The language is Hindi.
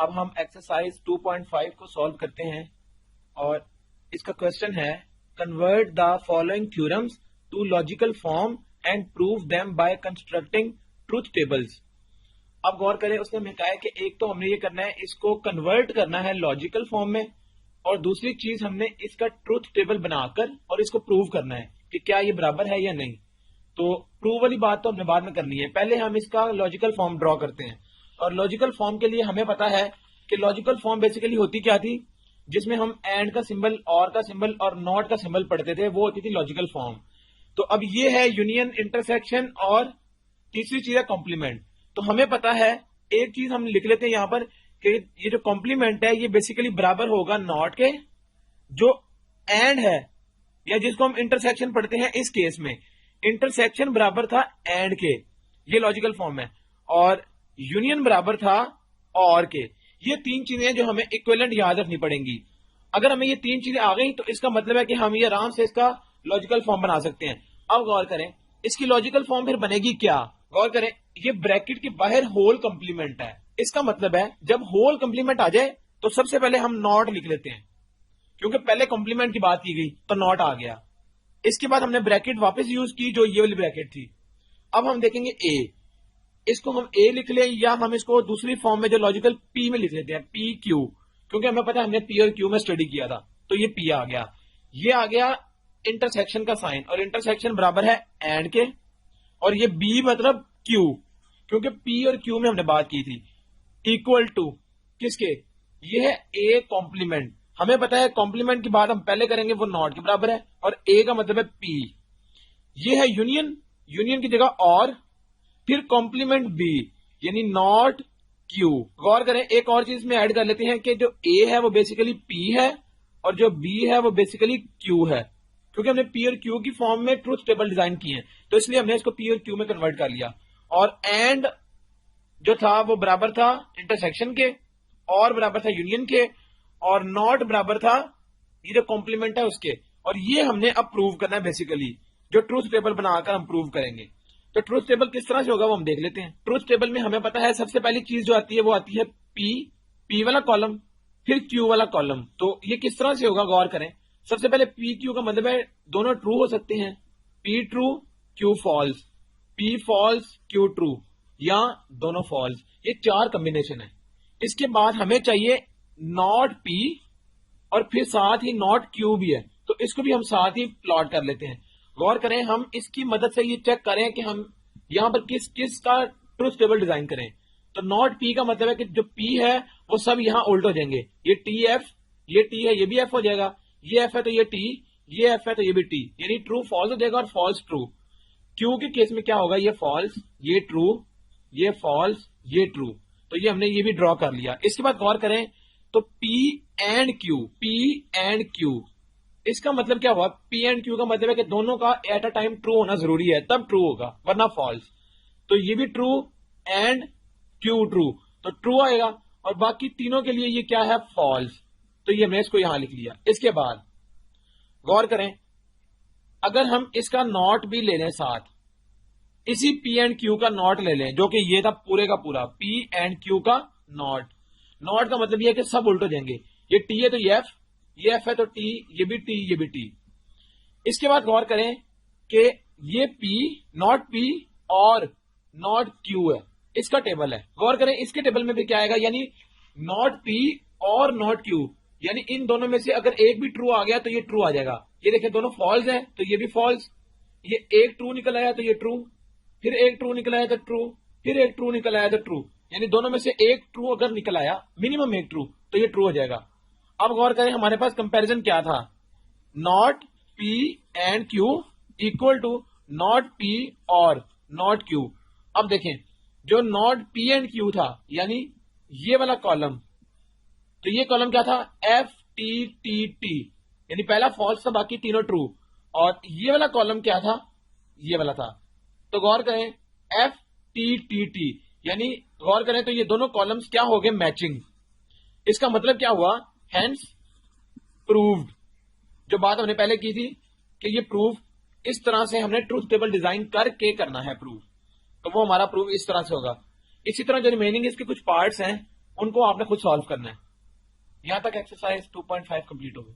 अब हम एक्सरसाइज 2.5 को सॉल्व करते हैं और इसका क्वेश्चन है convert the following theorems to logical form and prove them by constructing truth tables. अब गौर करें, उसने हमें कहा है कि एक तो हमने ये करना है, इसको कन्वर्ट करना है लॉजिकल फॉर्म में, और दूसरी चीज हमने इसका ट्रूथ टेबल बनाकर और इसको प्रूव करना है कि क्या ये बराबर है या नहीं। तो प्रूव वाली बात तो हमने बाद में करनी है, पहले हम इसका लॉजिकल फॉर्म ड्रॉ करते हैं। और लॉजिकल फॉर्म के लिए हमें पता है कि लॉजिकल फॉर्म बेसिकली होती क्या थी, जिसमें हम एंड का सिंबल, और का सिंबल और नॉट का सिंबल पढ़ते थे, वो होती थी लॉजिकल फॉर्म। तो अब ये है यूनियन, इंटरसेक्शन और तीसरी चीज है कॉम्प्लीमेंट। तो हमें पता है, एक चीज हम लिख लेते हैं यहां पर कि ये जो कॉम्प्लीमेंट है ये बेसिकली बराबर होगा नॉट के, जो एंड है या जिसको हम इंटरसेक्शन पढ़ते हैं, इस केस में इंटरसेक्शन बराबर था एंड के, ये लॉजिकल फॉर्म है, और यूनियन बराबर था और के। ये तीन चीजें जो हमें इक्विवेलेंट याद रखनी पड़ेंगी। अगर हमें ये तीन चीजें आ गई तो इसका मतलब है कि हम ये आराम से इसका लॉजिकल फॉर्म बना सकते हैं। अब गौर करें, इसकी लॉजिकल फॉर्म फिर बनेगी क्या। गौर करें, ये ब्रैकेट के बाहर होल कंप्लीमेंट है। इसका मतलब है जब होल कंप्लीमेंट आ जाए तो सबसे पहले हम नॉट लिख लेते हैं, क्योंकि पहले कॉम्प्लीमेंट की बात की गई तो नॉट आ गया। इसके बाद हमने ब्रैकेट वापस यूज की जो ये वाली ब्रैकेट थी। अब हम देखेंगे ए, इसको हम ए लिख लें या हम इसको दूसरी फॉर्म में जो लॉजिकल पी में लिख लेते हैं, पी क्यू, क्योंकि हमें पता है हमने पी और क्यू में स्टडी किया था। तो ये पी आ गया, ये आ गया इंटरसेक्शन का साइन, और इंटरसेक्शन बराबर है एंड के, और ये बी मतलब क्यू, क्योंकि पी और क्यू में हमने बात की थी, इक्वल टू किसके, ये है ए कॉम्प्लीमेंट। हमें पता है कॉम्प्लीमेंट की बात हम पहले करेंगे, वो नॉट के बराबर है, और ए का मतलब है पी। ये है यूनियन, यूनियन की जगह और, फिर कॉम्प्लीमेंट बी यानी नॉट क्यू। गौर करें, एक और चीज में ऐड कर लेते हैं कि जो ए है वो बेसिकली पी है और जो बी है वो बेसिकली क्यू है, क्योंकि हमने पी और क्यू की फॉर्म में ट्रूथ टेबल डिजाइन किए हैं, तो इसलिए हमने इसको पी और क्यू में कन्वर्ट कर लिया। और एंड जो था वो बराबर था इंटरसेक्शन के, और बराबर था यूनियन के, और नॉट बराबर था ये जो कॉम्प्लीमेंट है उसके। और ये हमने अब प्रूव करना है, बेसिकली जो ट्रूथ टेबल बनाकर हम प्रूव करेंगे। तो ट्रूथ टेबल किस तरह से होगा वो हम देख लेते हैं। ट्रूथ टेबल में हमें पता है सबसे पहली चीज जो आती है वो आती है पी, पी वाला कॉलम, फिर क्यू वाला कॉलम। तो ये किस तरह से होगा, गौर करें। सबसे पहले पी क्यू का मतलब है दोनों ट्रू हो सकते हैं, P true Q false, P false Q true, या दोनों फॉल्स, ये चार कॉम्बिनेशन है। इसके बाद हमें चाहिए नॉट पी और फिर साथ ही नॉट क्यू भी है, तो इसको भी हम साथ ही प्लॉट कर लेते हैं। गौर करें, हम इसकी मदद से ये चेक करें कि हम यहां पर किस किस का ट्रूथ टेबल डिजाइन करें। तो नॉट पी का मतलब है कि जो पी है वो सब यहां उल्ट हो जाएंगे, ये टी एफ, ये टी है ये भी एफ हो जाएगा, ये एफ है तो ये टी, ये एफ है तो ये भी टी, यानी ट्रू फॉल्स हो जाएगा और फॉल्स ट्रू। क्यू के केस में क्या होगा, ये फॉल्स, ये ट्रू, ये फॉल्स, ये ट्रू। तो ये हमने ये भी ड्रॉ कर लिया। इसके बाद गौर करें तो P and Q, P and Q, इसका मतलब क्या हुआ, पी एंड क्यू का मतलब है कि दोनों का एट अ टाइम ट्रू होना जरूरी है, तब ट्रू होगा वरना फॉल्स। तो ये भी ट्रू एंड क्यू ट्रू, तो ट्रू आएगा, और बाकी तीनों के लिए ये क्या है, फॉल्स। तो ये हमने इसको यहां लिख लिया। इसके बाद गौर करें, अगर हम इसका नॉट भी ले लें साथ, इसी पी एंड क्यू का नॉट ले लें, जो कि ये था पूरे का पूरा पी एंड क्यू का नॉट। नॉट का मतलब ये है कि सब उल्ट हो जाएंगे, ये टी है तो ये एफ है तो टी, ये भी टी, ये भी टी। इसके बाद गौर करें कि ये पी, नॉट पी और नॉट क्यू है, इसका टेबल है। गौर करें इसके टेबल में भी क्या आएगा, यानी नॉट पी और नॉट क्यू, यानी इन दोनों में से अगर एक भी ट्रू आ गया तो ये ट्रू आ जाएगा। ये देखिए दोनों फॉल्स है तो ये भी फॉल्स, ये एक ट्रू निकल आया तो ये ट्रू, फिर एक ट्रू निकल आया तो ट्रू, फिर एक ट्रू निकल आया तो ट्रू, यानी दोनों में से एक ट्रू अगर निकल आया, मिनिमम एक ट्रू, तो ये ट्रू हो जाएगा। अब गौर करें हमारे पास कंपैरिजन क्या था, not P and Q equal to not P और नॉट क्यू। अब देखें जो नॉट पी एंड क्यू था, यानी ये वाला कॉलम, तो ये कॉलम क्या था, एफ टी टी टी, यानी पहला फॉल्स था बाकी तीनों ट्रू, और ये वाला कॉलम क्या था, ये वाला था। तो गौर करें एफ टी टी टी, यानी गौर करें तो ये दोनों कॉलम्स क्या हो गए, मैचिंग। इसका मतलब क्या हुआ, हेंस प्रूव्ड। जो बात हमने पहले की थी कि ये प्रूफ इस तरह से हमने ट्रूथ टेबल डिजाइन करके करना है प्रूफ, तो वो हमारा प्रूफ इस तरह से होगा। इसी तरह जो रिमेनिंग इसके कुछ पार्ट्स हैं उनको आपने खुद सॉल्व करना है। यहां तक एक्सरसाइज 2.5 कंप्लीट हो गई।